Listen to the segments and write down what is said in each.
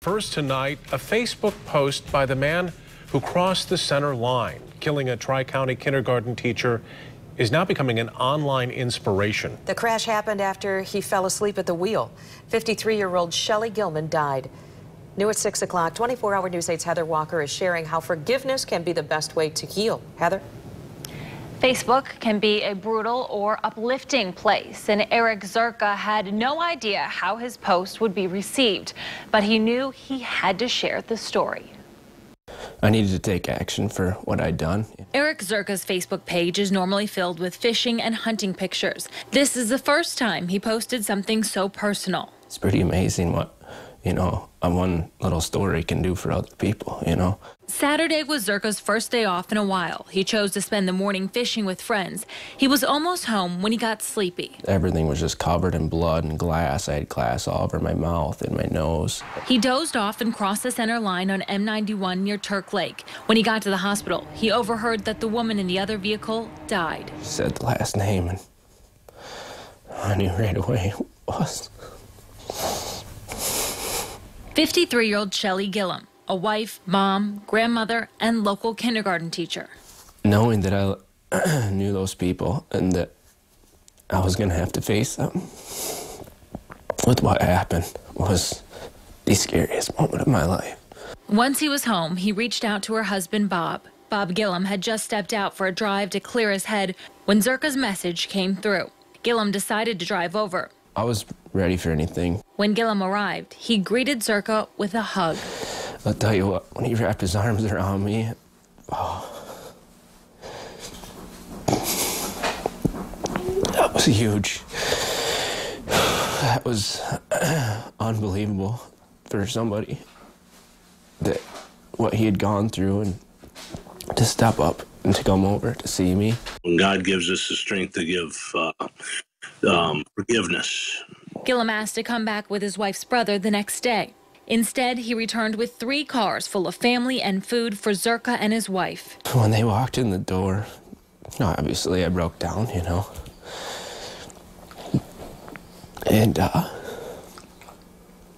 First tonight, a Facebook post by the man who crossed the center line, killing a Tri-County kindergarten teacher, is now becoming an online inspiration. The crash happened after he fell asleep at the wheel. 53-year-old Shelly Gilman died. New at 6 o'clock, 24-hour News 8's Heather Walker is sharing how forgiveness can be the best way to heal. Heather? Facebook can be a brutal or uplifting place, and Eric Zerka had no idea how his post would be received, but he knew he had to share the story. I needed to take action for what I'd done. Eric Zerka's Facebook page is normally filled with fishing and hunting pictures. This is the first time he posted something so personal. It's pretty amazing what, a one little story can do for other people, Saturday was Zerka's first day off in a while. He chose to spend the morning fishing with friends. He was almost home when he got sleepy. Everything was just covered in blood and glass. I had glass all over my mouth and my nose. He dozed off and crossed the center line on M91 near Turk Lake. When he got to the hospital, he overheard that the woman in the other vehicle died. She said the last name, and I knew right away who it was. 53-year-old Shelly Gilman, a wife, mom, grandmother, and local kindergarten teacher. Knowing that I knew those people and that I was going to have to face them with what happened was the scariest moment of my life. Once he was home, he reached out to her husband, Bob. Bob Gillam had just stepped out for a drive to clear his head when Zerka's message came through. Gillam decided to drive over. I was ready for anything. When Gillam arrived, he greeted Zerka with a hug. I'll tell you what, when he wrapped his arms around me, that was huge. That was unbelievable for somebody that what he had gone through, and to step up and to come over to see me. When God gives us the strength to give forgiveness. Gillam asked to come back with his wife's brother the next day. Instead, he returned with 3 cars full of family and food for Zerka and his wife. When they walked in the door, obviously I broke down, And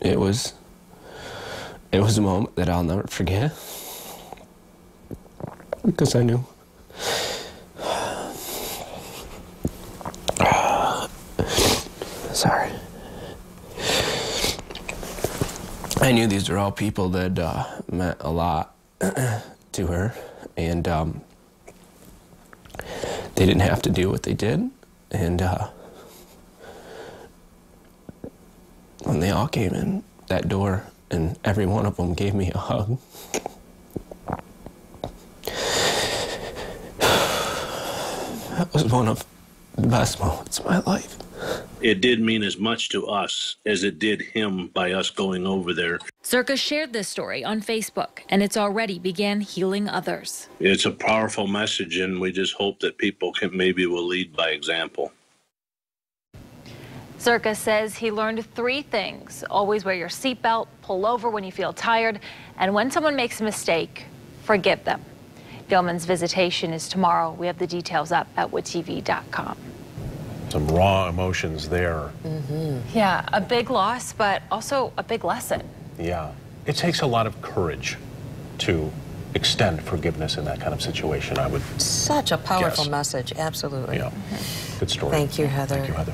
it was a moment that I'll never forget, because I knew. Sorry. I knew these were all people that meant a lot to her, and they didn't have to do what they did. And when they all came in that door, and every one of them gave me a hug, that was one of the best moments of my life. It did mean as much to us as it did him by us going over there. Zerka shared this story on Facebook, and it's already began healing others. It's a powerful message, and we just hope that people will lead by example. Zerka says he learned 3 things. Always wear your seatbelt, pull over when you feel tired, and when someone makes a mistake, forgive them. Gilman's visitation is tomorrow. We have the details up at WOODtv.com. Some raw emotions there. Yeah, a big loss, but also a big lesson. Yeah. It takes a lot of courage to extend forgiveness in that kind of situation, I would Such a powerful guess. message, absolutely. Yeah. Good story. Thank you, Heather. Thank you, Heather.